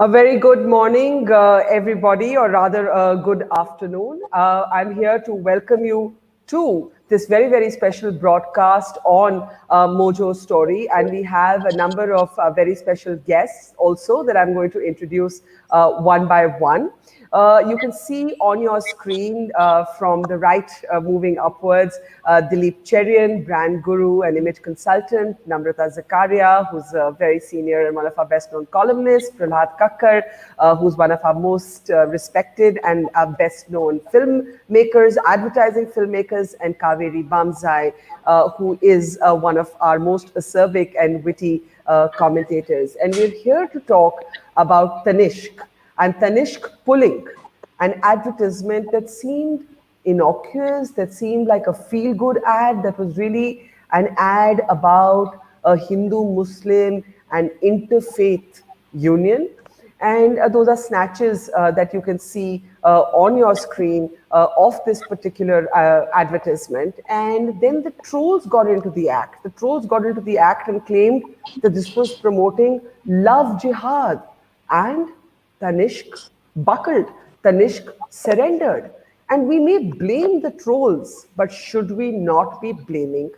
A very good morning, everybody, or rather a good afternoon. I'm here to welcome you to this very, very special broadcast on Mojo Story. And we have a number of very special guests also that I'm going to introduce one by one. You can see on your screen from the right moving upwards, Dilip Cherian, brand guru and image consultant, Namrata Zakaria, who's very senior and one of our best known columnists, Prahlad Kakkar, who's one of our most respected and best known filmmakers, advertising filmmakers, and Kaveri Bamzai, who is one of our most acerbic and witty commentators. And we're here to talk about Tanishq. And Tanishq pulling an advertisement that seemed innocuous, that seemed like a feel-good ad, that was really an ad about a Hindu-Muslim and interfaith union. And those are snatches that you can see on your screen of this particular advertisement. And then the trolls got into the act. The trolls got into the act and claimed that this was promoting love jihad. And Tanishq buckled, Tanishq surrendered. And we may blame the trolls, but should we not be blaming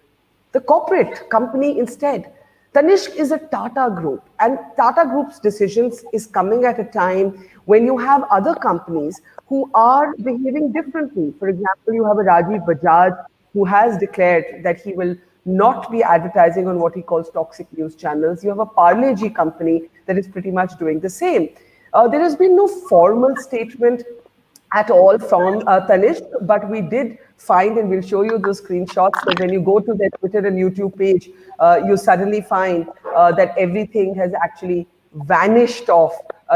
the corporate company instead? Tanishq is a Tata group, and Tata Group's decisions is coming at a time when you have other companies who are behaving differently. For example, you have a Rajiv Bajaj who has declared that he will not be advertising on what he calls toxic news channels. You have a Parle G company that is pretty much doing the same. There has been no formal statement at all from Tanishq, but we did find, and we'll show you those screenshots, that when you go to their Twitter and YouTube page, you suddenly find that everything has actually vanished off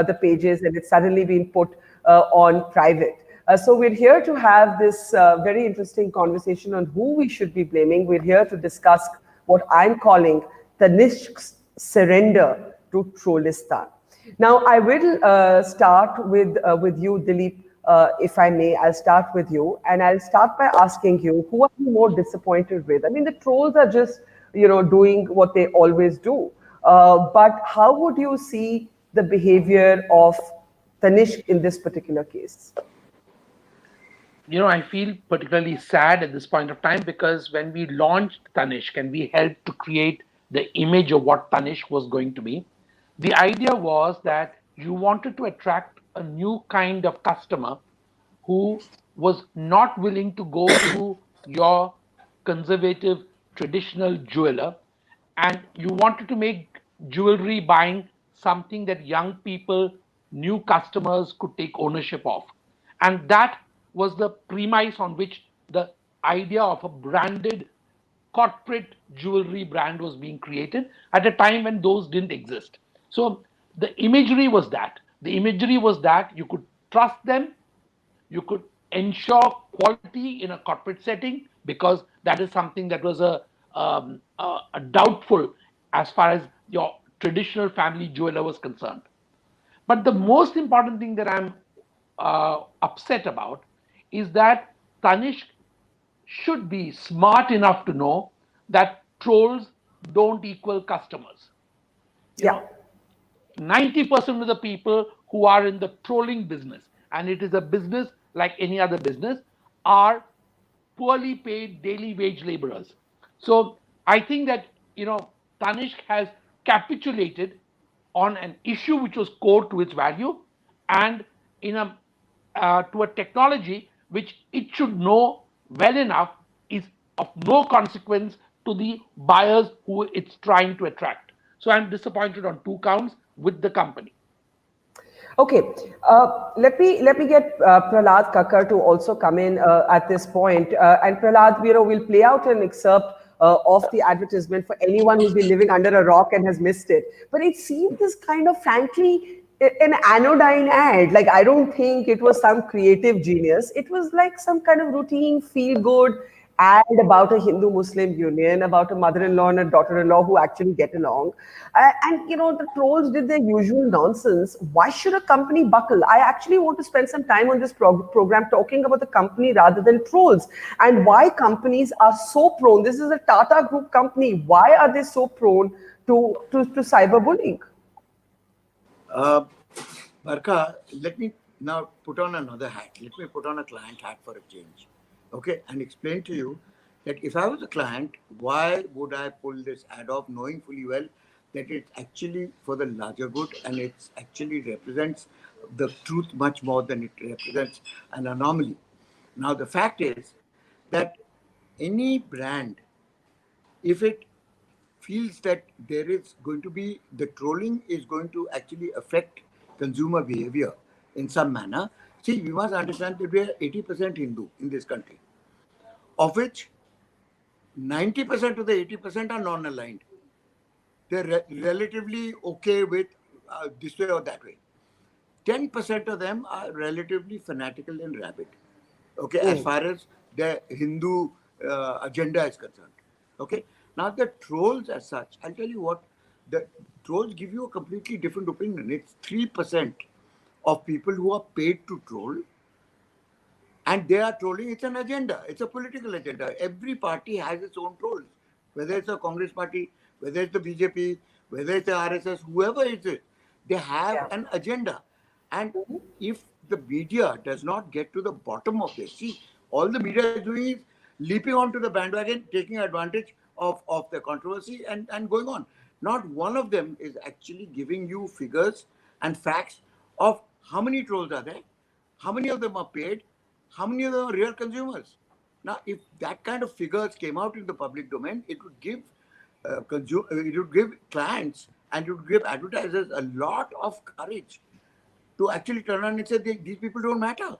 the pages and it's suddenly been put on private. So we're here to have this very interesting conversation on who we should be blaming. We're here to discuss what I'm calling Tanishq's surrender to Trollistan. Now, I will start with you, Dilip, if I may. I'll start with you, and I'll start by asking you, who are you more disappointed with? I mean, the trolls are just, doing what they always do. But how would you see the behavior of Tanishq in this particular case? I feel particularly sad at this point of time because when we launched Tanishq and we helped to create the image of what Tanishq was going to be, the idea was that you wanted to attract a new kind of customer who was not willing to go to your conservative traditional jeweler, and you wanted to make jewelry buying something that young people, new customers could take ownership of. And that was the premise on which the idea of a branded corporate jewelry brand was being created at a time when those didn't exist. So the imagery was that. The imagery was that you could trust them, you could ensure quality in a corporate setting because that is something that was a doubtful as far as your traditional family jeweler was concerned. But the most important thing that I'm upset about is that Tanishq should be smart enough to know that trolls don't equal customers. Yeah. 90% of the people who are in the trolling business, and it is a business like any other business, are poorly paid daily wage laborers. So I think that Tanishq has capitulated on an issue which was core to its value and to a technology which it should know well enough is of no consequence to the buyers who it's trying to attract. So I'm disappointed on two counts with the company. Okay, let me get Prahlad Kakkar to also come in at this point. And Prahlad, we'll play out an excerpt of the advertisement for anyone who's been living under a rock and has missed it. But it seemed this kind of, frankly, an anodyne ad. Like, I don't think it was some creative genius. It was like some kind of routine, feel-good ad about a Hindu-Muslim union, about a mother-in-law and a daughter-in-law who actually get along. And the trolls did their usual nonsense. Why should a company buckle? I actually want to spend some time on this program talking about the company rather than trolls and why companies are so prone. This is a Tata Group company. Why are they so prone to cyberbullying? Barkha, let me now put on another hat. Let me put on a client hat for a change. Okay, and explain to you that if I was a client, why would I pull this ad off knowing fully well that it's actually for the larger good and it actually represents the truth much more than it represents an anomaly. Now, the fact is that any brand, if it feels that there is going to be the trolling is going to actually affect consumer behavior in some manner. See, we must understand that we are 80% Hindu in this country, of which 90% of the 80% are non aligned. They're relatively okay with this way or that way. 10% of them are relatively fanatical and rabid. Okay, as Mm. far as the Hindu agenda is concerned. Okay, now the trolls as such, I'll tell you what, the trolls give you a completely different opinion. It's 3% of people who are paid to troll, and they are trolling. It's an agenda, it's a political agenda. Every party has its own trolls, whether it's a Congress party, whether it's the BJP, whether it's the RSS, whoever it is, they have Yeah. an agenda. And Mhm. if the media does not get to the bottom of this, see, all the media is doing is leaping onto the bandwagon, taking advantage of the controversy and going on. Not one of them is actually giving you figures and facts of how many trolls are there, how many of them are paid, how many of them are real consumers. Now, if that kind of figures came out in the public domain, it would give it would give clients and it would give advertisers a lot of courage to actually turn around and say these people don't matter.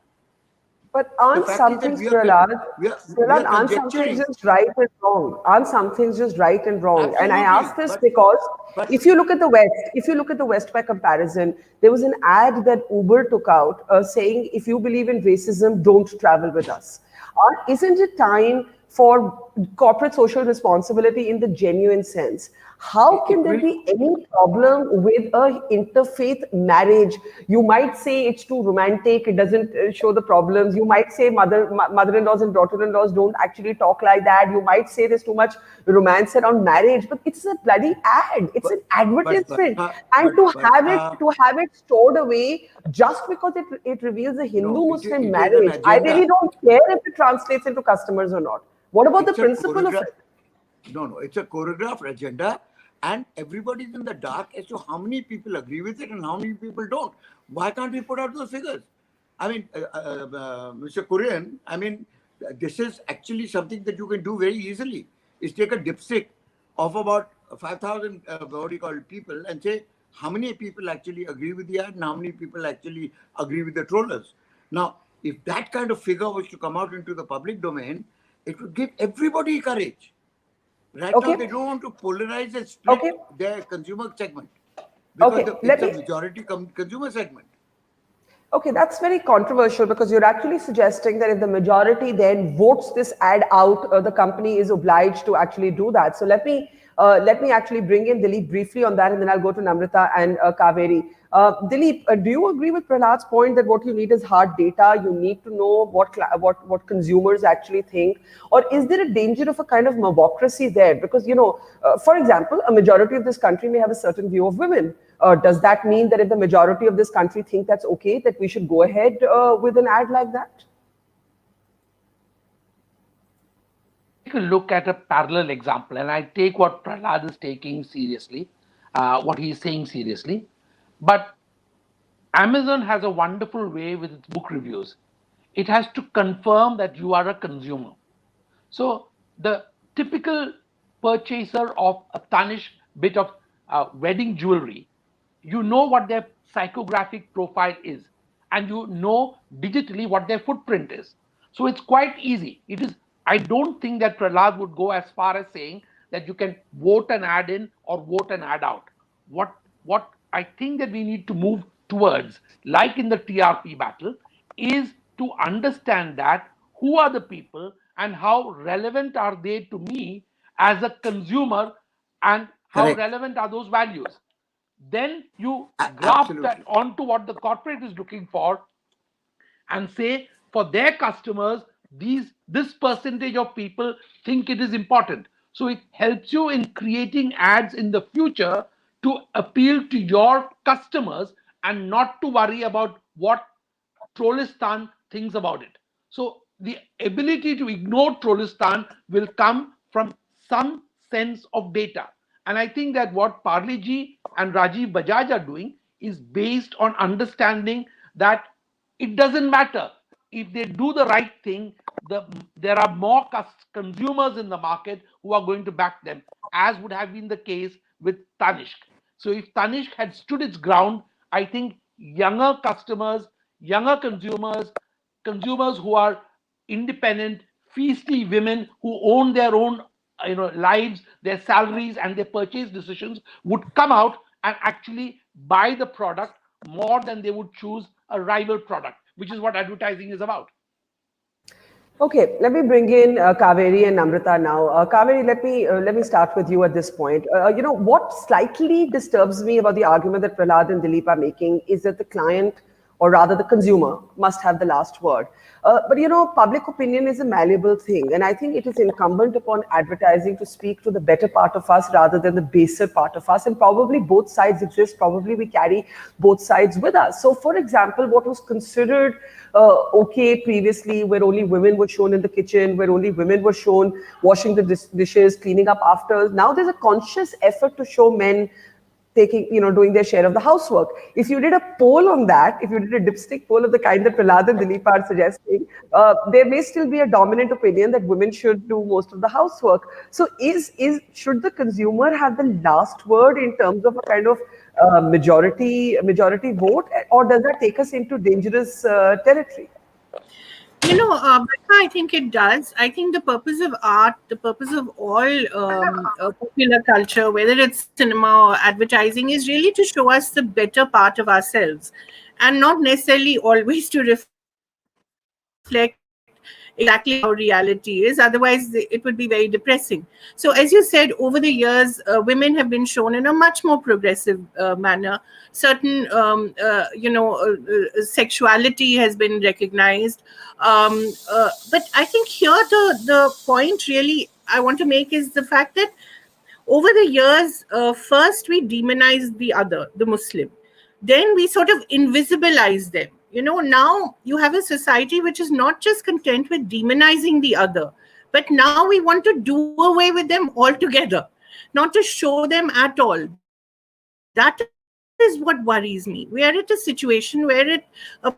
But The aren't fact is some that things, Prahlad, we are Aren't some things conjecturing. just right and wrong? Aren't some things just right and wrong? And I ask Absolutely, this because but if you look at the West by comparison, there was an ad that Uber took out saying, if you believe in racism, don't travel with us. Isn't it time for corporate social responsibility in the genuine sense? How it can there will. be any problem with a interfaith marriage? You might say it's too romantic, it doesn't show the problems. You might say mother-in-laws and daughter-in-laws don't actually talk like that. You might say there's too much romance around marriage, but it's a bloody ad. It's an advertisement. And to have it stored away just because it reveals a No, Hindu-Muslim it is an marriage, I really agenda. don't care if it translates into customers or not. What about the It's a principle of choreograph. it? No, no, it's a choreographed agenda, and everybody's in the dark as to how many people agree with it and how many people don't. Why can't we put out those figures? I mean, Mr. Korean, I mean, this is actually something that you can do very easily. Is take a dipstick of about 5,000 what do you call it, people and say how many people actually agree with the ad and how many people actually agree with the trollers. Now, if that kind of figure was to come out into the public domain, it would give everybody courage. Right now, Okay, they don't want to polarize and okay, split their consumer segment because okay. it's Let a me majority consumer segment. Okay, that's very controversial because you're actually suggesting that if the majority then votes this ad out, the company is obliged to actually do that. So let me actually bring in Dilip briefly on that, and then I'll go to Namrata and Kaveri. Dilip, do you agree with Prahlad's point that what you need is hard data? You need to know what consumers actually think, or is there a danger of a kind of mobocracy there? Because for example, a majority of this country may have a certain view of women. Does that mean that if the majority of this country think that's okay, that we should go ahead with an ad like that? Take a look at a parallel example, and I take what Prahlad is taking seriously, what he's saying seriously. But Amazon has a wonderful way with its book reviews. It has to confirm that you are a consumer. So the typical purchaser of a Tanish bit of wedding jewelry, you know what their psychographic profile is, and you know digitally what their footprint is. So it's quite easy. It is. I don't think that Prahlad would go as far as saying that you can vote an ad in or vote an ad out. What I think that we need to move towards, like in the TRP battle, is to understand that who are the people and how relevant are they to me as a consumer, and how Correct. relevant are those values. Then you graft that Absolutely. onto what the corporate is looking for and say for their customers, this percentage of people think it is important. So it helps you in creating ads in the future to appeal to your customers and not to worry about what Trollistan thinks about it. So the ability to ignore Trollistan will come from some sense of data. And I think that what Parleji and Rajiv Bajaj are doing is based on understanding that it doesn't matter if they do the right thing. There are more consumers in the market who are going to back them, as would have been the case with Tanishq. So if Tanishq had stood its ground, I think younger customers, younger consumers who are independent, feisty women who own their own lives, their salaries, and their purchase decisions would come out and actually buy the product more than they would choose a rival product, which is what advertising is about. Okay, let me bring in Kaveri and Namrata now. Kaveri, let me start with you at this point. What slightly disturbs me about the argument that Prahlad and Dilip are making is that the client, or rather the consumer, must have the last word. But public opinion is a malleable thing, and I think it is incumbent upon advertising to speak to the better part of us rather than the baser part of us. And probably both sides exist. Probably we carry both sides with us. So, for example, what was considered okay previously, where only women were shown in the kitchen, where only women were shown washing the dishes, cleaning up after. Now there's a conscious effort to show men doing their share of the housework. If you did a poll on that, if you did a dipstick poll of the kind that Prahlad and Dilip are suggesting, there may still be a dominant opinion that women should do most of the housework. So should the consumer have the last word in terms of a kind of majority vote, or does that take us into dangerous territory? Barkha, I think it does. I think the purpose of art, the purpose of all popular culture, whether it's cinema or advertising, is really to show us the better part of ourselves, and not necessarily always to reflect exactly how reality is. Otherwise, it would be very depressing. So, as you said, over the years, women have been shown in a much more progressive manner. Certain, sexuality has been recognized. But I think here the point really I want to make is the fact that over the years, first we demonized the other, the Muslim. Then we sort of invisibilized them. Now you have a society which is not just content with demonizing the other, but now we want to do away with them altogether, not to show them at all. That is what worries me. We are at a situation where a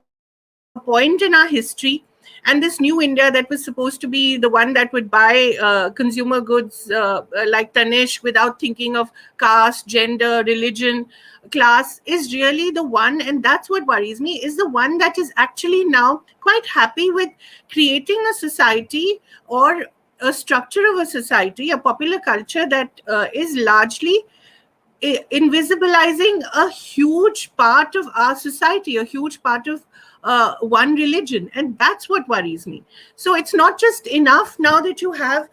point in our history, and this new India that was supposed to be the one that would buy consumer goods like Tanishq without thinking of caste, gender, religion, class, is really the one, and that's what worries me, is the one that is actually now quite happy with creating a society or a structure of a society, a popular culture that is largely invisibilizing a huge part of our society, a huge part of one religion, and that's what worries me. So it's not just enough now that you have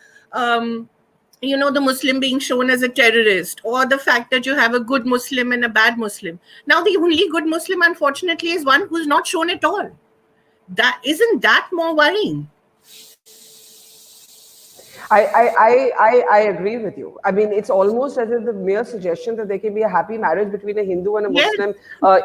the Muslim being shown as a terrorist, or the fact that you have a good Muslim and a bad Muslim. Now the only good Muslim, unfortunately, is one who's not shown at all. That isn't that more worrying? I agree with you. I mean, it's almost as if the mere suggestion that there can be a happy marriage between a Hindu and a Yes. Muslim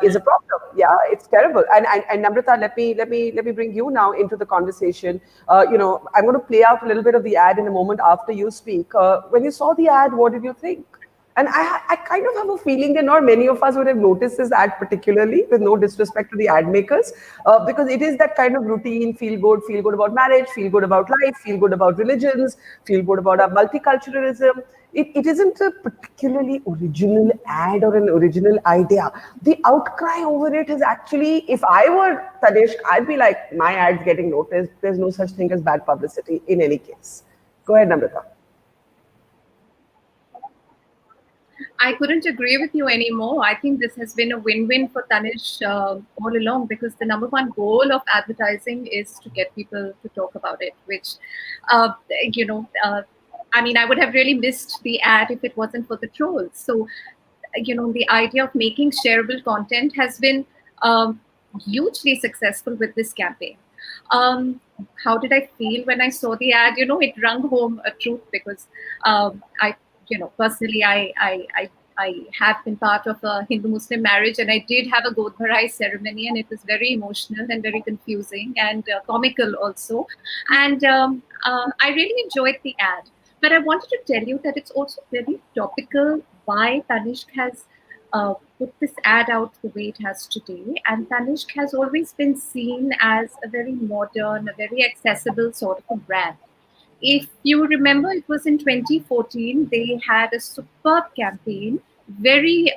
is a problem. Yeah, it's terrible. And Namrata, let me bring you now into the conversation. I'm going to play out a little bit of the ad in a moment after you speak. When you saw the ad, what did you think? And I kind of have a feeling that not many of us would have noticed this ad particularly, with no disrespect to the ad makers, because it is that kind of routine, feel good about marriage, feel good about life, feel good about religions, feel good about our multiculturalism. It isn't a particularly original ad or an original idea. The outcry over it is actually, if I were Tanishq, I'd be like, my ad's getting noticed. There's no such thing as bad publicity in any case. Go ahead, Namrata. I couldn't agree with you anymore. I think this has been a win-win for Tanish all along, because the number one goal of advertising is to get people to talk about it, which, I mean, I would have really missed the ad if it wasn't for the trolls. So, the idea of making shareable content has been hugely successful with this campaign. How did I feel when I saw the ad? It rung home a truth, because I personally, I I have been part of a Hindu-Muslim marriage, and I did have a Godharai ceremony, and it was very emotional and very confusing and comical also. And I really enjoyed the ad. But I wanted to tell you that it's also very topical why Tanishq has put this ad out the way it has today. And Tanishq has always been seen as a very modern, a very accessible sort of a brand. If you remember, it was in 2014, they had a superb campaign, very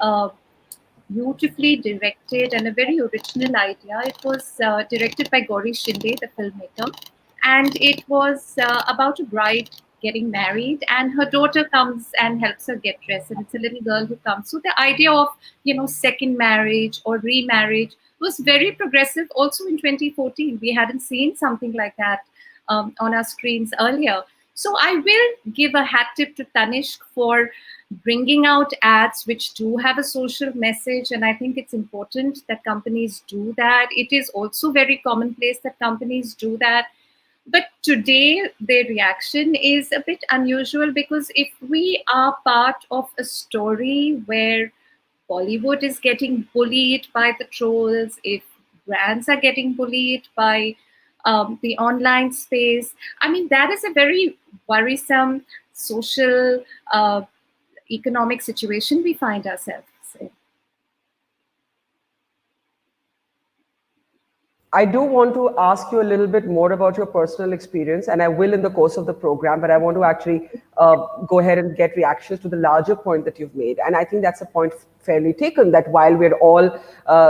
beautifully directed and a very original idea. It was directed by Gauri Shinde, the filmmaker, and it was about a bride getting married, and her daughter comes and helps her get dressed, and it's a little girl who comes. So the idea of second marriage or remarriage was very progressive. Also in 2014, we hadn't seen something like that on our screens earlier. So I will give a hat tip to Tanishq for bringing out ads which do have a social message, and I think it's important that companies do that. It is also very commonplace that companies do that. But today, their reaction is a bit unusual, because if we are part of a story where Bollywood is getting bullied by the trolls, if brands are getting bullied by the online space, I mean, that is a very worrisome social, economic situation we find ourselves in. I do want to ask you a little bit more about your personal experience, and I will in the course of the program, but I want to actually go ahead and get reactions to the larger point that you've made. And I think that's a point fairly taken, that while we're all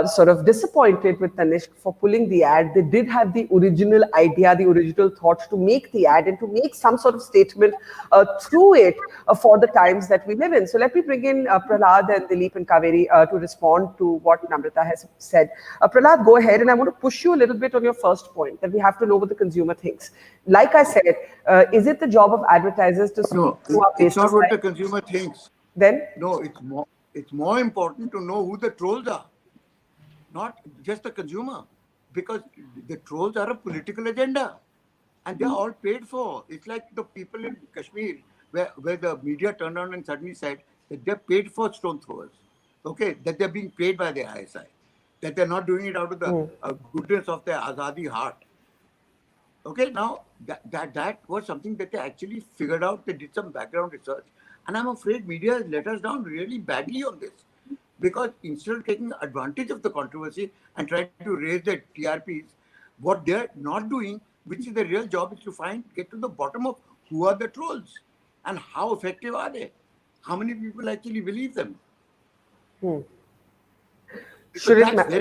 sort of disappointed with Tanishq for pulling the ad, they did have the original idea, the original thought to make the ad and to make some sort of statement through it for the times that we live in. So let me bring in Prahlad and Dilip and Kaveri to respond to what Namrata has said. Prahlad, go ahead, and I want to push you a little bit on your first point, that we have to know what the consumer thinks. Like I said, is it the job of advertisers to No, it's not what the consumer thinks. Then? No, it's more important to know who the trolls are, not just the consumer, because the trolls are a political agenda and they're all paid for. It's like the people in Kashmir where the media turned on and suddenly said that they're paid for stone throwers, okay, that they're being paid by the ISI, that they're not doing it out of the goodness of their Azadi heart. Okay, now that was something that they actually figured out. They did some background research. And I'm afraid media has let us down really badly on this. Because instead of taking advantage of the controversy and trying to raise their TRPs, what they're not doing, which is the real job, is to get to the bottom of who are the trolls and how effective are they? How many people actually believe them? Should it matter?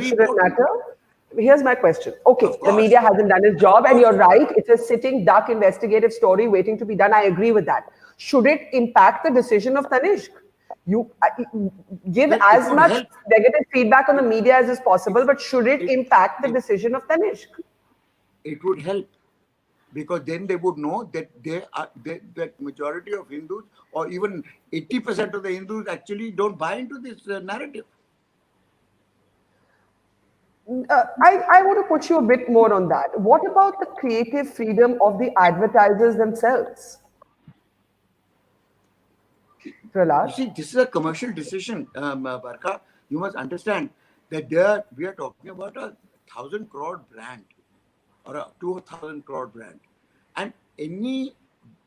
Here's my question. Okay, the media hasn't done its job, and you're right. It's a sitting duck investigative story waiting to be done. I agree with that. Should it impact the decision of Tanishq? You give as much negative feedback on the media as is possible, but should it impact the decision of Tanishq? It would help, because then they would know that that majority of Hindus, or even 80% of the Hindus, actually don't buy into this narrative. I want to put you a bit more on that. What about the creative freedom of the advertisers themselves? You see, this is a commercial decision, Barkha. You must understand that we are talking about a 1,000 crore brand or a 2,000 crore brand. And any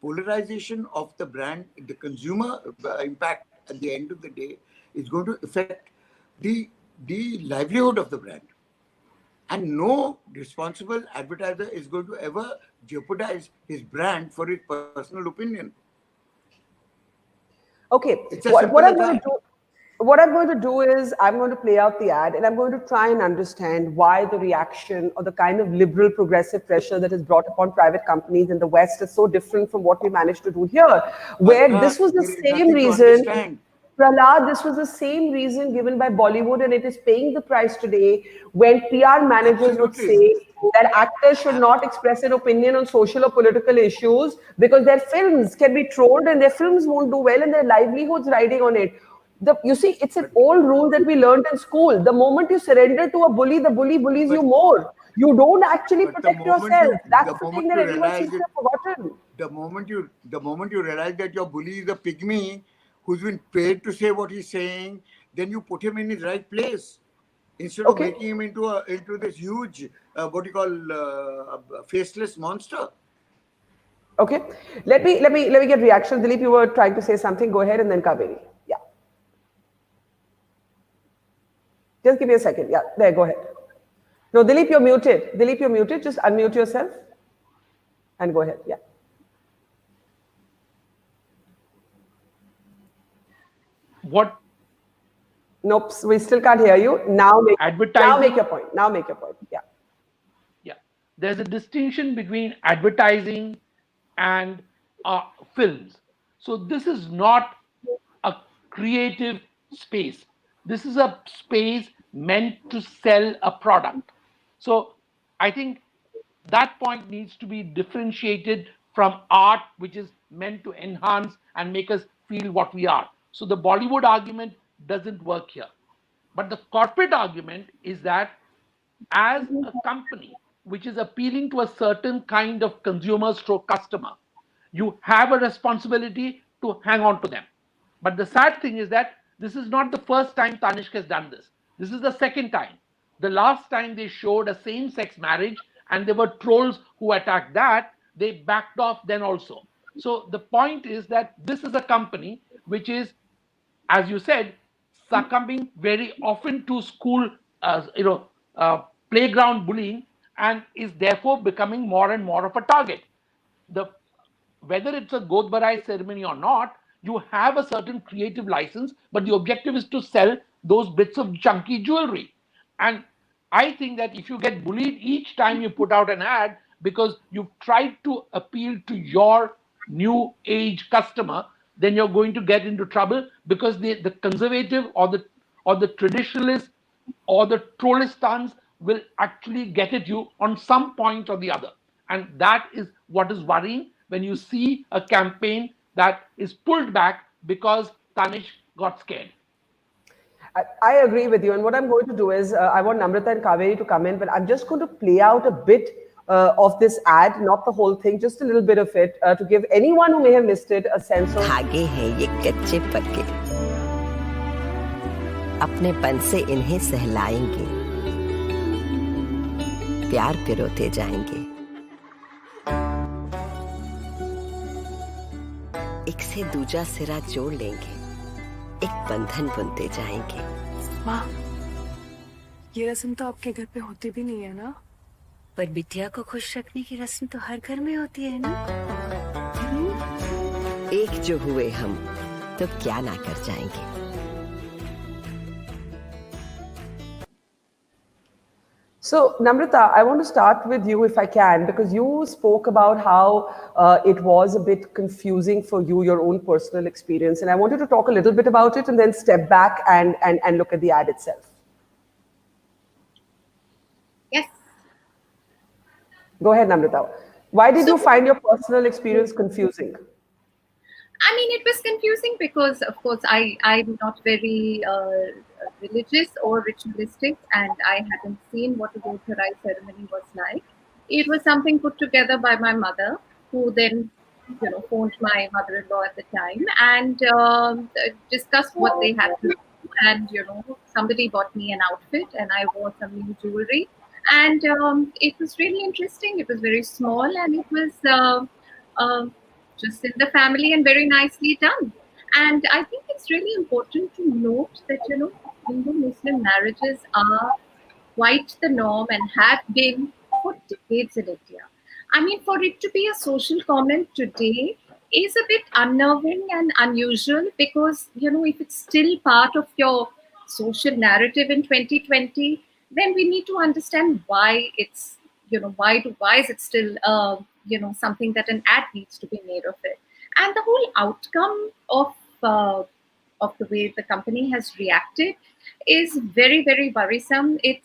polarization of the brand, the consumer impact at the end of the day is going to affect the livelihood of the brand. And no responsible advertiser is going to ever jeopardize his brand for his personal opinion. Okay, what I'm going to do is I'm going to play out the ad, and I'm going to try and understand why the reaction or the kind of liberal progressive pressure that is brought upon private companies in the West is so different from what we managed to do here, where this was the same reason. Prahlad, this was the same reason given by Bollywood, and it is paying the price today, when PR managers would say that actors should not express an opinion on social or political issues because their films can be trolled and their films won't do well and their livelihoods riding on it. You see, it's an old rule that we learned in school. The moment you surrender to a bully, the bully bullies you more. You don't actually protect yourself. That's the thing that everyone seems to have forgotten. The moment you realize that your bully is a pygmy who's been paid to say what he's saying, then you put him in his right place instead of Okay. making him into this huge what you call faceless monster. Okay. Let me get reaction. Dilip, you were trying to say something. Go ahead, and then Kaveri. Yeah. Just give me a second. Yeah. There. Go ahead. No, Dilip, you're muted. Dilip, you're muted. Just unmute yourself and go ahead. Yeah. What Nope. We still can't hear you. Now make advertising? your point. Now make your point. Yeah. Yeah, there's a distinction between advertising and films. So this is not a creative space. This is a space meant to sell a product. So I think that point needs to be differentiated from art, which is meant to enhance and make us feel what we are. So the Bollywood argument doesn't work here. But the corporate argument is that as a company which is appealing to a certain kind of consumer stroke customer, you have a responsibility to hang on to them. But the sad thing is that this is not the first time Tanishq has done this. This is the second time. The last time they showed a same sex marriage and there were trolls who attacked that, they backed off then also. So the point is that this is a company which is, as you said, succumbing very often to school, playground bullying, and is therefore becoming more and more of a target. The Whether it's a God Barai ceremony or not, you have a certain creative license, but the objective is to sell those bits of chunky jewelry. And I think that if you get bullied each time you put out an ad because you've tried to appeal to your new age customer, then you're going to get into trouble because the conservative or the traditionalist or the trollistans will actually get at you on some point or the other. And that is what is worrying when you see a campaign that is pulled back because Tanish got scared. I agree with you. And what I'm going to do is, I want Namrata and Kaveri to come in, but I'm just going to play out a bit of this ad, not the whole thing, just a little bit of it, to give anyone who may have missed it a sense of. धागे हैं ये कच्चे पक्के, अपनेपन से इन्हें सहलाएंगे, प्यार पिरोते जाएंगे, एक से दूजा सिरा जोड़ लेंगे, एक बंधन बुनते जाएंगे। माँ, ये रस्म तो आपके घर पे होती भी नहीं है ना? पर बिटिया को खुश रखने की रस्म तो हर घर में होती है ना? एक जो हुए हम तो क्या ना कर जाएंगे। So, Namrata, I want to start with you if I can, because you spoke about how it was a bit confusing for you, your own personal experience. And I wanted to talk a little bit about it and then step back and look at the ad itself. Yes. Go ahead, Namrata. Why did you find your personal experience confusing? I mean, it was confusing because, of course, I'm not very religious or ritualistic, and I hadn't seen what a Bodharai ceremony was like. It was something put together by my mother, who then, phoned my mother-in-law at the time and discussed what they had to do. And, somebody bought me an outfit, and I wore some new jewelry. And it was really interesting. It was very small, and it was just in the family and very nicely done. And I think it's really important to note that, Hindu-Muslim marriages are quite the norm and have been for decades in India. I mean, for it to be a social comment today is a bit unnerving and unusual because, if it's still part of your social narrative in 2020, then we need to understand why it's, why is it still, something that an ad needs to be made of it. And the whole outcome of the way the company has reacted is very, very worrisome. It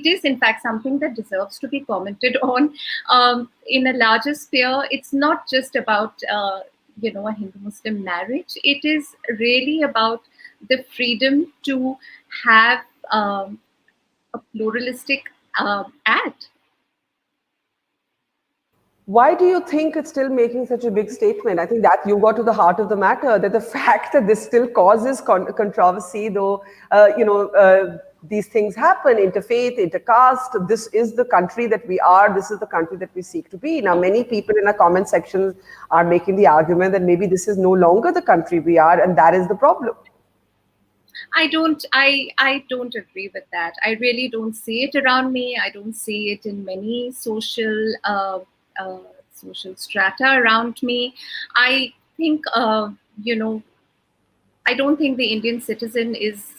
is in fact something that deserves to be commented on in a larger sphere. It's not just about a Hindu-Muslim marriage. It is really about the freedom to have a pluralistic ad. Why do you think it's still making such a big statement? I think that you got to the heart of the matter, that the fact that this still causes controversy, though, these things happen, interfaith, intercaste, this is the country that we are, this is the country that we seek to be. Now, many people in our comment sections are making the argument that maybe this is no longer the country we are, and that is the problem. I don't agree with that. I really don't see it around me. I don't see it in many social strata around me. I think I don't think the Indian citizen is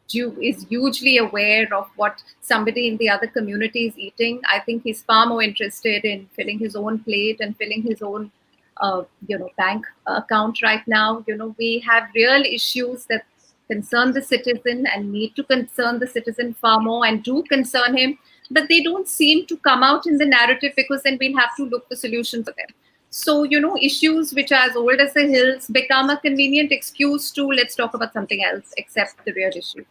hugely aware of what somebody in the other community is eating. I think he's far more interested in filling his own plate and filling his own bank account right now. We have real issues that concern the citizen and need to concern the citizen far more and do concern him, but they don't seem to come out in the narrative because then we'll have to look for solutions for them. So, issues which are as old as the hills become a convenient excuse to let's talk about something else except the real issue.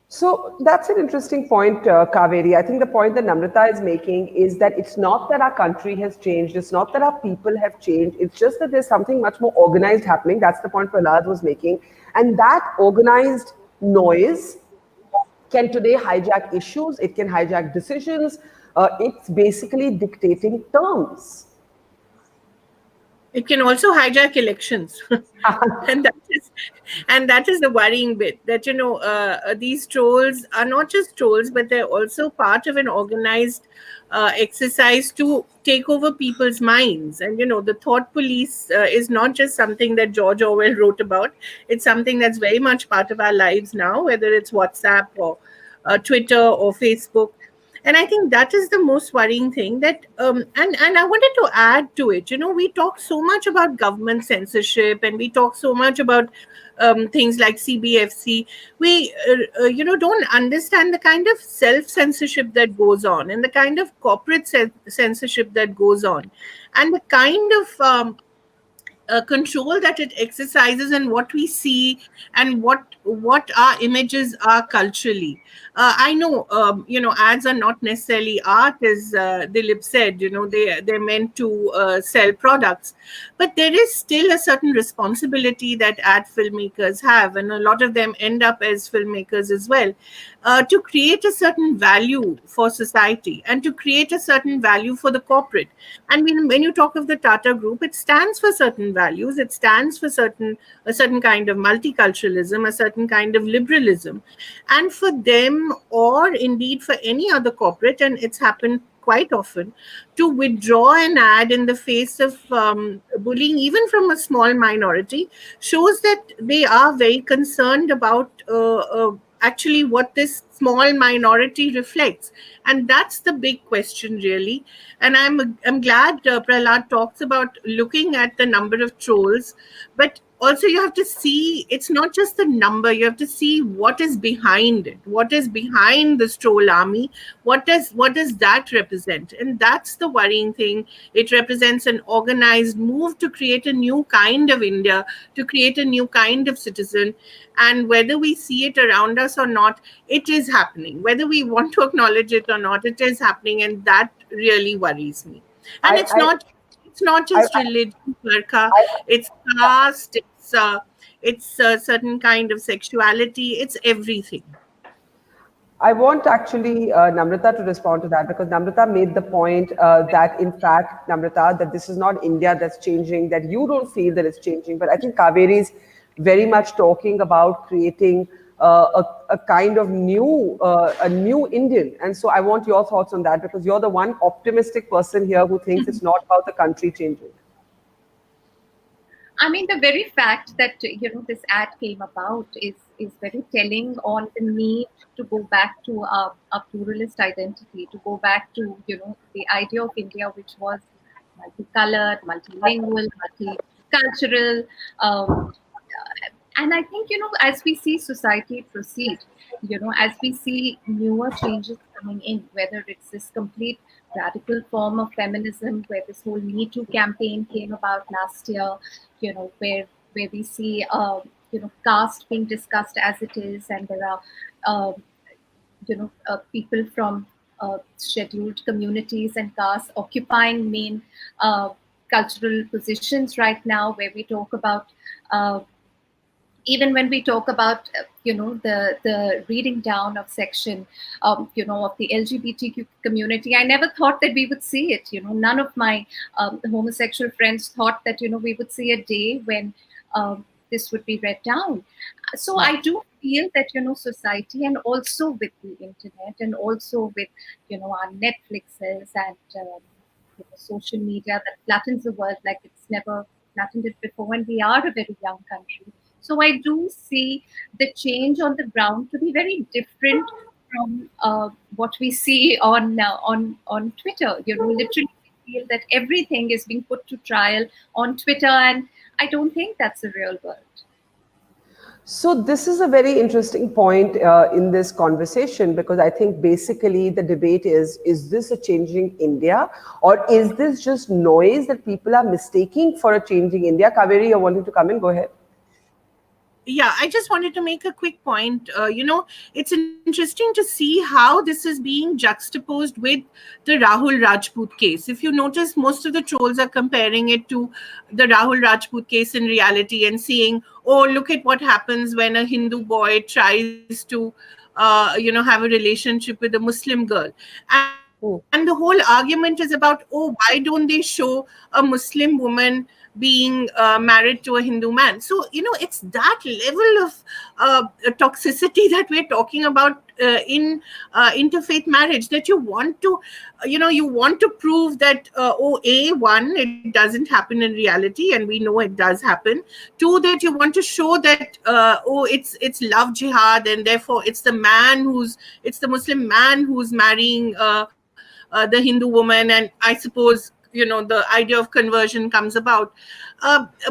So that's an interesting point, Kaveri. I think the point that Namrata is making is that it's not that our country has changed, it's not that our people have changed, it's just that there's something much more organized happening. That's the point Prahlad was making. And that organized noise can today hijack issues, it can hijack decisions, it's basically dictating terms. It can also hijack elections. and that is the worrying bit, that these trolls are not just trolls, but they're also part of an organized exercise to take over people's minds. And the thought police is not just something that George Orwell wrote about. It's something that's very much part of our lives now, whether it's WhatsApp or Twitter or Facebook. And I think that is the most worrying thing, that and I wanted to add to it. We talk so much about government censorship, and we talk so much about things like CBFC. We don't understand the kind of self censorship that goes on, and the kind of corporate censorship that goes on, and the kind of control that it exercises, and what we see, and what our images are culturally. I know, ads are not necessarily art, as Dilip said. They're meant to sell products, but there is still a certain responsibility that ad filmmakers have, and a lot of them end up as filmmakers as well, to create a certain value for society and to create a certain value for the corporate. And when you talk of the Tata Group, it stands for certain values. It stands for a certain kind of multiculturalism, a certain kind of liberalism. And for them, or indeed for any other corporate, and it's happened quite often, to withdraw an ad in the face of bullying, even from a small minority, shows that they are very concerned about actually what this small minority reflects. And that's the big question, really. And I'm glad Prahlad talks about looking at the number of trolls, but also you have to see it's not just the number. You have to see what is behind it, what is behind this troll army, what does that represent. And that's the worrying thing. It represents an organized move to create a new kind of India, to create a new kind of citizen. And whether we see it around us or not, it is happening. Whether we want to acknowledge it or not, it is happening, and that really worries me. And it's not just religion, Barkha. It's caste. It's a certain kind of sexuality. It's everything. I want actually Namrata to respond to that, because Namrata made the point that in fact, Namrata, that this is not India that's changing, that you don't feel that it's changing. But I think Kaveri is very much talking about creating a kind of a new Indian. And so I want your thoughts on that, because you're the one optimistic person here who thinks it's not about the country changing. I mean, the very fact that this ad came about is very telling on the need to go back to our pluralist identity, to go back to the idea of India, which was multicolored, multilingual, multicultural. And I think as we see society proceed, as we see newer changes coming in, whether it's this complete radical form of feminism, where this whole Me Too campaign came about last year, where we see caste being discussed as it is, and there are people from scheduled communities and castes occupying main cultural positions right now, where we talk about even when we talk about the reading down of section of the LGBTQ community. I never thought that we would see it. None of my homosexual friends thought that we would see a day when this would be read down. So I do feel that society, and also with the internet, and also with our Netflixes and social media that flattens the world like it's never flattened it before, and we are a very young country. So I do see the change on the ground to be very different from what we see on Twitter. Literally we feel that everything is being put to trial on Twitter, and I don't think that's the real world. So this is a very interesting point in this conversation, because I think basically the debate is this a changing India, or is this just noise that people are mistaking for a changing India? Kaveri, you're wanting to come in, go ahead. Yeah, I just wanted to make a quick point. It's interesting to see how this is being juxtaposed with the Rahul Rajput case. If you notice, most of the trolls are comparing it to the Rahul Rajput case in reality, and saying, oh, look at what happens when a Hindu boy tries to have a relationship with a Muslim girl. And the whole argument is about, oh, why don't they show a Muslim woman being married to a Hindu man? So it's that level of toxicity that we're talking about in interfaith marriage, that you want to prove that one, it doesn't happen in reality, and we know it does happen. Two, that you want to show that it's love jihad, and therefore it's the Muslim man who's marrying the Hindu woman, and I suppose the idea of conversion comes about.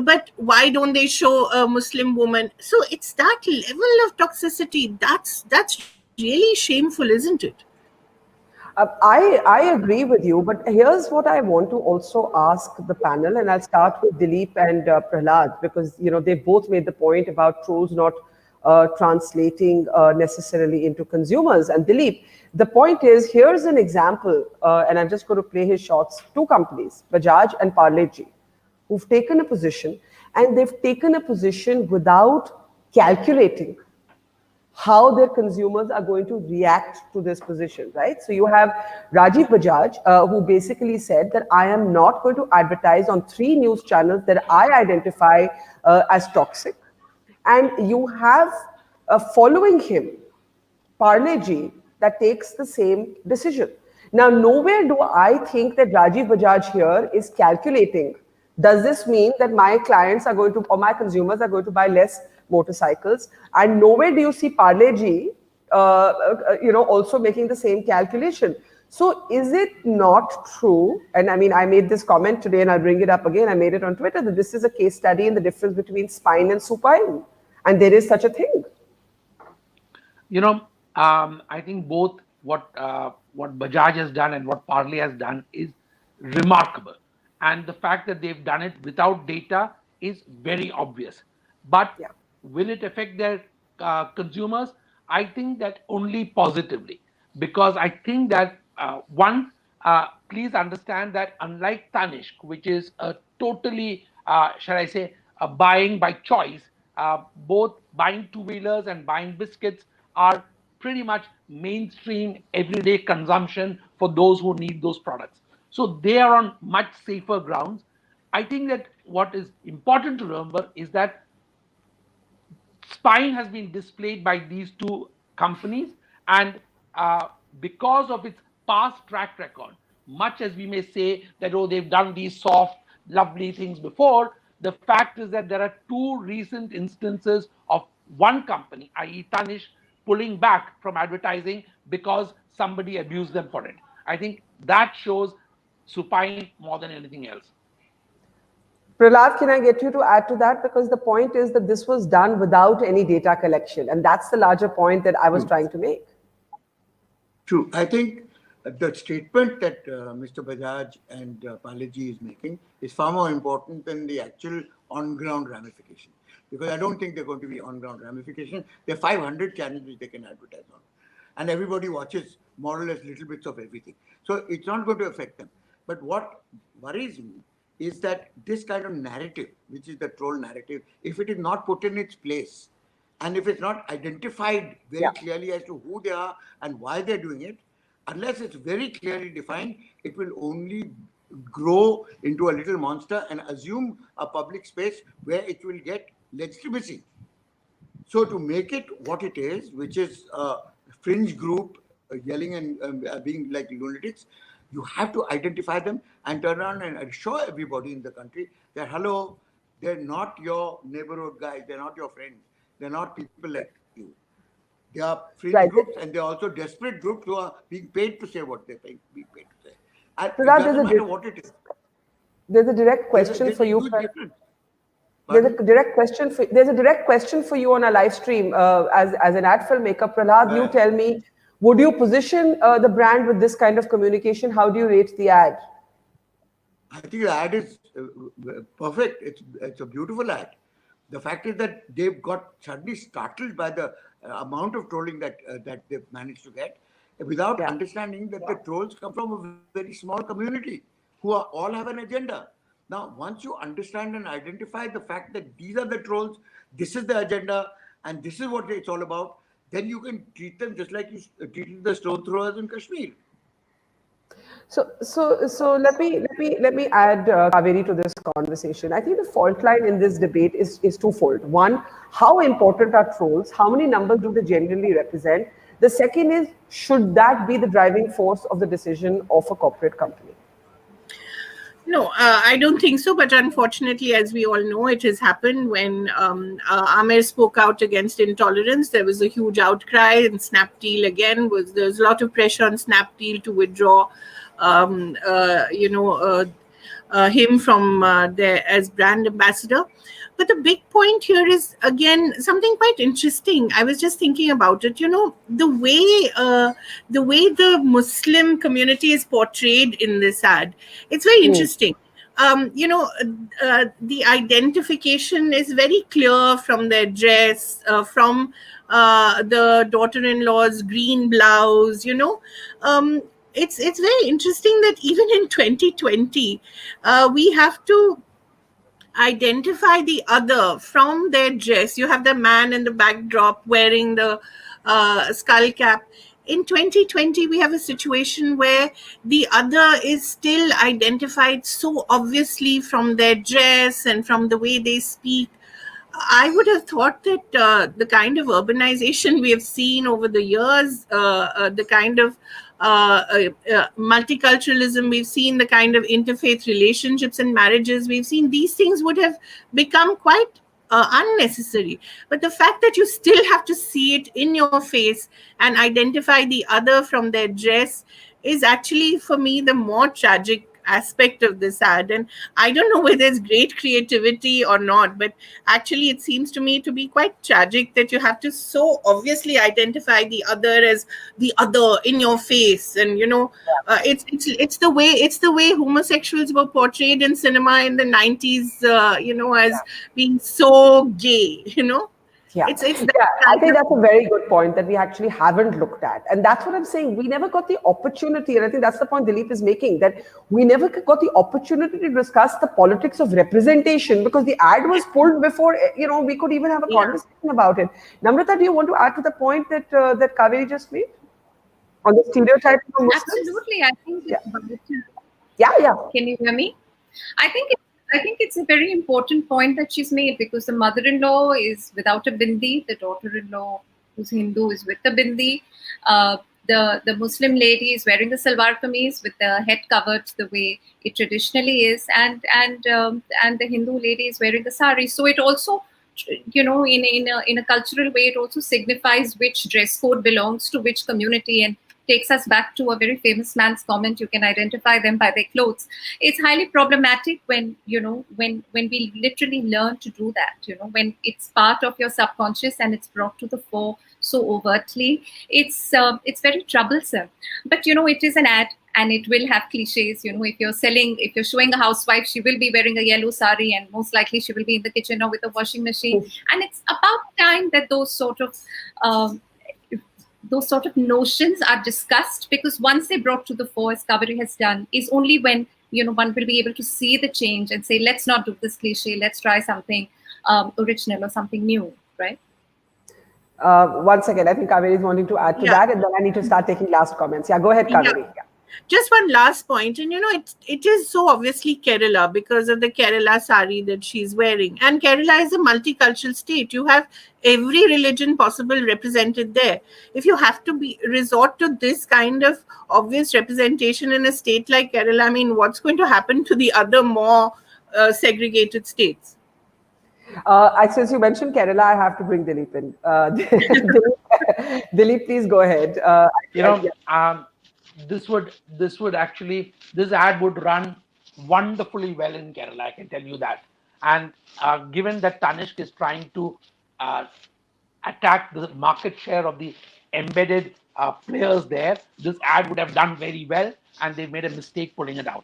But why don't they show a Muslim woman? So it's that level of toxicity that's really shameful, isn't it? I agree with you, but here's what I want to also ask the panel, and I'll start with Dilip and Prahlad, because they both made the point about trolls not translating necessarily into consumers. And Dilip, the point is, here's an example, and I'm just going to play his shots. Two companies, Bajaj and Parle-G, who've taken a position, and they've taken a position without calculating how their consumers are going to react to this position, right? So you have Rajiv Bajaj, who basically said that I am not going to advertise on 3 news channels that I identify as toxic. And you have following him, Parle-G, that takes the same decision. Now, nowhere do I think that Rajiv Bajaj here is calculating, does this mean that my clients are going to, or my consumers are going to buy less motorcycles? And nowhere do you see Parle-G, also making the same calculation. So is it not true? And I mean, I made this comment today, and I'll bring it up again. I made it on Twitter, that this is a case study in the difference between spine and supine. And there is such a thing. I think both what Bajaj has done and what Parle has done is remarkable. And the fact that they've done it without data is very obvious. But will it affect their consumers? I think that only positively, because I think that please understand that unlike Tanishq, which is a totally, shall I say, a buying by choice, both buying two-wheelers and buying biscuits are pretty much mainstream everyday consumption for those who need those products. So they are on much safer grounds. I think that what is important to remember is that spine has been displayed by these two companies, and because of its past track record, much as we may say that, oh, they've done these soft, lovely things before, the fact is that there are 2 recent instances of one company, i.e. Tanish, pulling back from advertising because somebody abused them for it. I think that shows supine more than anything else. Prahlad, can I get you to add to that? Because the point is that this was done without any data collection. And that's the larger point that I was trying to make. True. I think the statement that Mr. Bajaj and Parle-G is making is far more important than the actual on-ground ramification. Because I don't think they're going to be on-ground ramification. There are 500 channels which they can advertise on. and everybody watches more or less little bits of everything. So it's not going to affect them. But what worries me is that this kind of narrative, which is the troll narrative, if it is not put in its place, and if it's not identified very clearly as to who they are and why they're doing it, unless it's very clearly defined, it will only grow into a little monster and assume a public space where it will get legitimacy. So to make it what it is, which is a fringe group yelling and being like lunatics, you have to identify them and turn around and assure everybody in the country that, hello, they're not your neighborhood guys, they're not your friends, they're not people like you. They are fringe groups, and they're also desperate groups who are being paid to say what they're being paid to say. And it doesn't matter what it is. There's a direct question for you. There's a direct question for you on our live stream. As an ad filmmaker, Prahlad, you tell me, would you position the brand with this kind of communication? How do you rate the ad? I think the ad is perfect. It's a beautiful ad. The fact is that they've got suddenly startled by the amount of trolling that they've managed to get, without understanding that the trolls come from a very small community who all have an agenda. Now, once you understand and identify the fact that these are the trolls, this is the agenda, and this is what it's all about, then you can treat them just like you treated the stone throwers in Kashmir. So let me add Kaveri to this conversation. I think the fault line in this debate is twofold. One, how important are trolls? How many numbers do they generally represent? The second is, should that be the driving force of the decision of a corporate company? No, I don't think so. But unfortunately, as we all know, it has happened when Amer spoke out against intolerance. There was a huge outcry, and Snapdeal again there's a lot of pressure on Snapdeal to withdraw, him from there as brand ambassador. But the big point here is, again, something quite interesting. I was just thinking about it. The way the Muslim community is portrayed in this ad, it's very interesting. The identification is very clear from their dress, from the daughter-in-law's green blouse. It's very interesting that even in 2020, we have to identify the other from their dress. You have the man in the backdrop wearing the skull cap. In 2020, we have a situation where the other is still identified so obviously from their dress and from the way they speak. I would have thought that the kind of urbanization we have seen over the years, the kind of multiculturalism we've seen, the kind of interfaith relationships and marriages we've seen, these things would have become quite unnecessary. But the fact that you still have to see it in your face and identify the other from their dress is actually, for me, the more tragic aspect of this ad. And I don't know whether it's great creativity or not, but actually it seems to me to be quite tragic that you have to so obviously identify the other as the other in your face. And it's the way homosexuals were portrayed in cinema in the 90s, as being so gay. I think that's a very good point that we actually haven't looked at. And that's what I'm saying. We never got the opportunity. And I think that's the point Dilip is making, that we never got the opportunity to discuss the politics of representation, because the ad was pulled before, we could even have a conversation about it. Namrata, do you want to add to the point that Kaveri just made on the stereotype of Muslims? Absolutely. I think Can you hear me? I think it's a very important point that she's made, because the mother-in-law is without a bindi, the daughter-in-law who's Hindu is with the bindi, the Muslim lady is wearing the salwar kameez with the head covered the way it traditionally is, and the Hindu lady is wearing the sari. So it also, in a cultural way, it also signifies which dress code belongs to which community, and takes us back to a very famous man's comment, you can identify them by their clothes. It's highly problematic when we literally learn to do that, when it's part of your subconscious and it's brought to the fore so overtly. It's very troublesome. But, it is an ad, and it will have cliches. If you're showing a housewife, she will be wearing a yellow sari, and most likely she will be in the kitchen or with a washing machine. And it's about time that those sort of those sort of notions are discussed, because once they brought to the fore, as Kaveri has done, is only when one will be able to see the change and say, let's not do this cliche, let's try something original or something new, right? Once again, I think Kaveri is wanting to add to that, and then I need to start taking last comments. Yeah, go ahead, Kaveri. Yeah. Just one last point, and it is so obviously Kerala because of the Kerala sari that she's wearing, and Kerala is a multicultural state. You have every religion possible represented there. If you have to resort to this kind of obvious representation in a state like Kerala, I mean, what's going to happen to the other more segregated states? Since you mentioned Kerala, I have to bring Dilip in. Dilip, please go ahead. This ad would run wonderfully well in Kerala, I can tell you that. And given that Tanishq is trying to attack the market share of the embedded players there, this ad would have done very well, and they made a mistake pulling it out.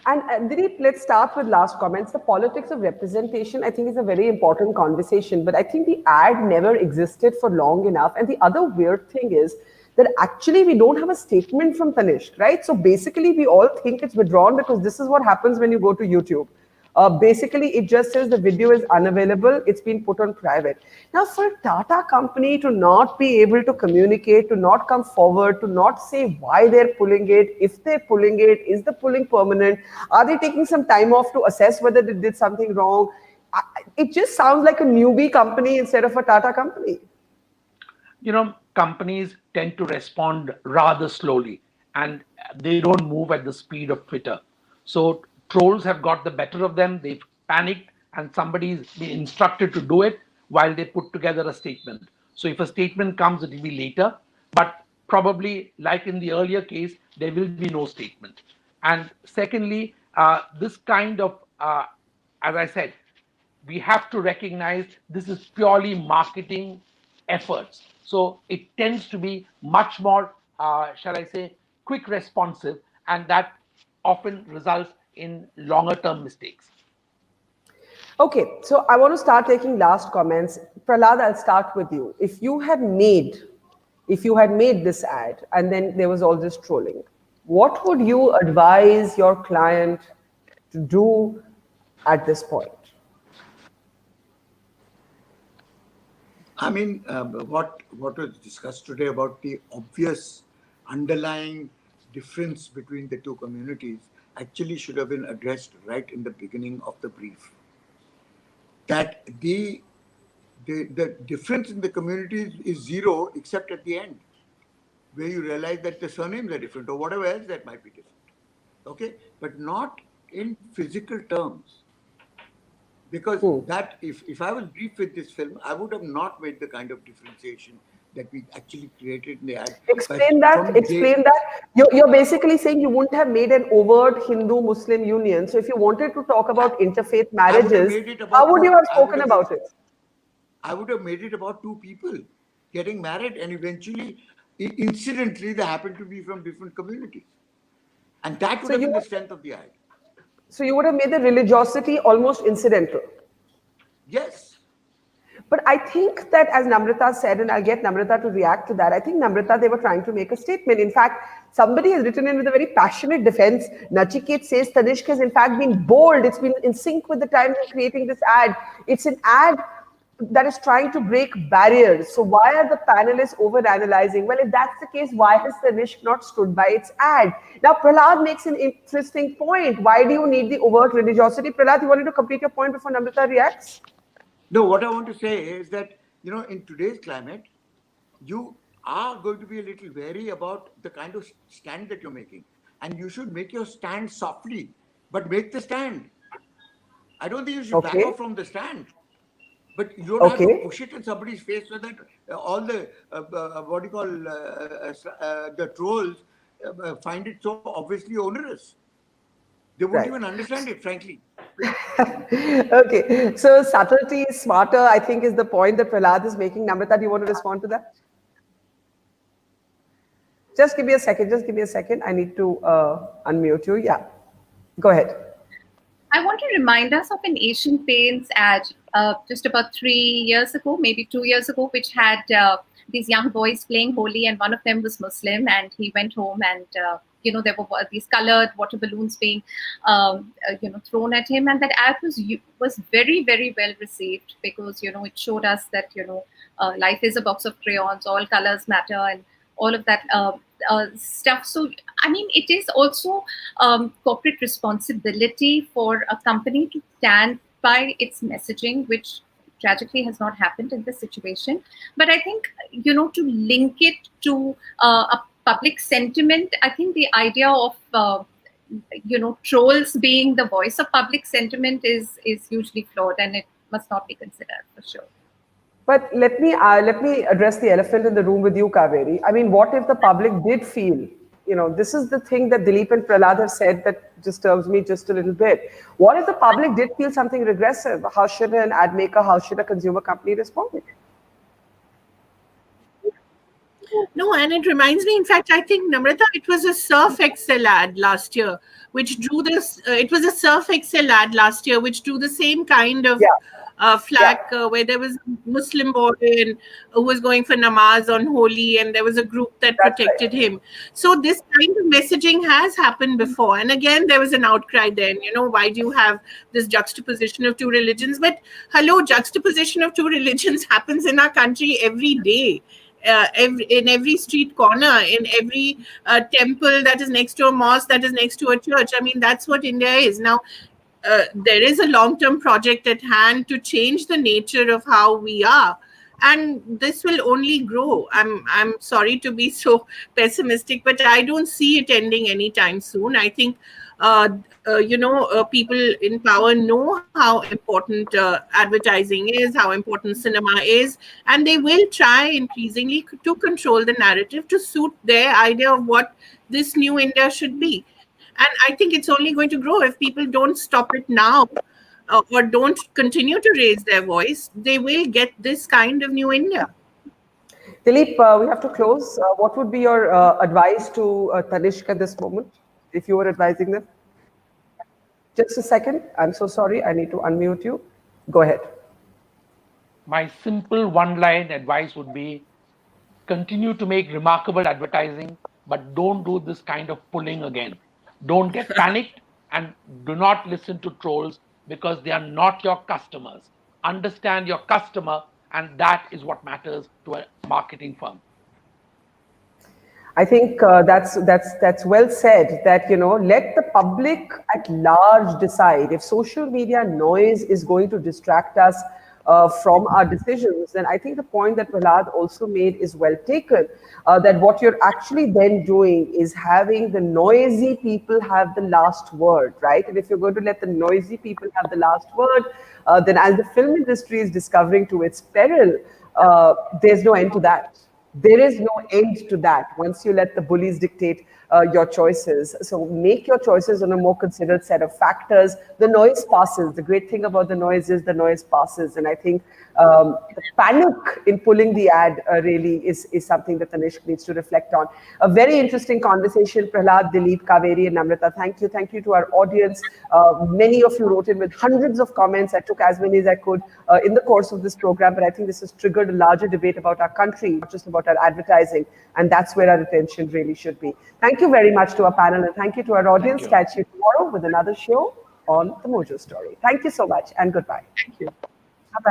And Dilip, let's start with last comments. The politics of representation, I think, is a very important conversation, but I think the ad never existed for long enough. And the other weird thing is that actually we don't have a statement from Tanishq, right? So basically we all think it's withdrawn because this is what happens when you go to YouTube. Basically, it just says the video is unavailable. It's been put on private. Now, for a Tata company to not be able to communicate, to not come forward, to not say why they're pulling it, if they're pulling it, is the pulling permanent? Are they taking some time off to assess whether they did something wrong? It just sounds like a newbie company instead of a Tata company. Companies tend to respond rather slowly, and they don't move at the speed of Twitter. So trolls have got the better of them. They've panicked, and somebody's been instructed to do it while they put together a statement. So if a statement comes, it will be later, but probably like in the earlier case, there will be no statement. And secondly, this kind of, as I said, we have to recognize this is purely marketing efforts. So it tends to be much more, shall I say, quick responsive, and that often results in longer term mistakes. Okay, so I want to start taking last comments. Prahlad, I'll start with you. If you had made this ad and then there was all this trolling, what would you advise your client to do at this point? I mean, what was discussed today about the obvious underlying difference between the two communities actually should have been addressed right in the beginning of the brief. That the difference in the communities is zero except at the end, where you realize that the surnames are different or whatever else that might be different. Okay, but not in physical terms. Because that if I was briefed with this film, I would have not made the kind of differentiation that we actually created in the ad. Explain that. You're basically saying you wouldn't have made an overt Hindu-Muslim union. So if you wanted to talk about interfaith marriages, how would you have spoken about it? I would have made it about two people getting married, and eventually, incidentally, they happen to be from different communities. And that would have been the strength of the ad. So you would have made the religiosity almost incidental. Yes. But I think that, as Namrata said, and I'll get Namrata to react to that, I think, Namrata, they were trying to make a statement. In fact, somebody has written in with a very passionate defense. Nachiket says Tanishq has in fact been bold. It's been in sync with the times in creating this ad. It's an ad that is trying to break barriers. So why are the panelists over-analyzing? Well, if that's the case, why has Tanishq not stood by its ad? Now, Prahlad makes an interesting point. Why do you need the overt religiosity? Prahlad, you wanted to complete your point before Namrata reacts? No, what I want to say is that, in today's climate, you are going to be a little wary about the kind of stand that you're making. And you should make your stand softly, but make the stand. I don't think you should back off from the stand. But you don't have to push it in somebody's face so that all the, the trolls find it so obviously onerous. They won't even understand it, frankly. Okay, so subtlety is smarter, I think, is the point that Prahlad is making. Namrata, do you want to respond to that? Just give me a second. I need to unmute you. Yeah, go ahead. I want to remind us of an Asian Paints ad just about 3 years ago, maybe 2 years ago, which had these young boys playing Holi, and one of them was Muslim, and he went home and there were these colored water balloons being thrown at him, and that ad was very, very well received, because it showed us that life is a box of crayons, all colors matter, and all of that stuff. So I mean, it is also corporate responsibility for a company to stand by its messaging, which tragically has not happened in this situation. But I think, to link it to a public sentiment, I think the idea of trolls being the voice of public sentiment is hugely flawed, and it must not be considered, for sure. But let me address the elephant in the room with you, Kaveri. I mean, what if the public did feel, this is the thing that Dilip and Prahlad have said that disturbs me just a little bit. What if the public did feel something regressive? How should an ad maker, how should a consumer company respond? No, and it reminds me, in fact, I think, Namrata, it was a Surf Excel ad last year, which drew this, it was a Surf Excel ad last year, which drew the same kind of flag, where there was a Muslim boy who was going for namaz on Holi, and there was a group that protected him. So this kind of messaging has happened before. And again, there was an outcry then, why do you have this juxtaposition of two religions? But hello, juxtaposition of two religions happens in our country every day. In every street corner, in every temple that is next to a mosque, that is next to a church. I mean, that's what India is. Now, there is a long-term project at hand to change the nature of how we are. And this will only grow. I'm sorry to be so pessimistic, but I don't see it ending anytime soon. I think people in power know how important advertising is, how important cinema is, and they will try increasingly to control the narrative to suit their idea of what this new India should be. And I think it's only going to grow if people don't stop it now, or don't continue to raise their voice. They will get this kind of new India. Dilip, we have to close. What would be your advice to Tanishq at this moment, if you were advising them? Just a second. I'm so sorry. I need to unmute you. Go ahead. My simple one-line advice would be, continue to make remarkable advertising, but don't do this kind of pulling again. Don't get panicked, and do not listen to trolls, because they are not your customers. Understand your customer, and that is what matters to a marketing firm. I think that's well said, that, let the public at large decide. If social media noise is going to distract us from our decisions, then I think the point that Prahlad also made is well taken, that what you're actually then doing is having the noisy people have the last word, right? And if you're going to let the noisy people have the last word, then as the film industry is discovering to its peril, there's no end to that. There is no end to that once you let the bullies dictate your choices. So make your choices on a more considered set of factors. The noise passes. The great thing about the noise is the noise passes. And I think the panic in pulling the ad really is something that Tanishq needs to reflect on. A very interesting conversation. Prahlad, Dilip, Kaveri, and Namrata, thank you. Thank you to our audience. Many of you wrote in with hundreds of comments. I took as many as I could in the course of this program, but I think this has triggered a larger debate about our country, not just about our advertising, and that's where our attention really should be. Thank you very much to our panel, and thank you to our audience. Catch you tomorrow with another show on The Mojo Story. Thank you so much, and goodbye. Thank you. Bye-bye.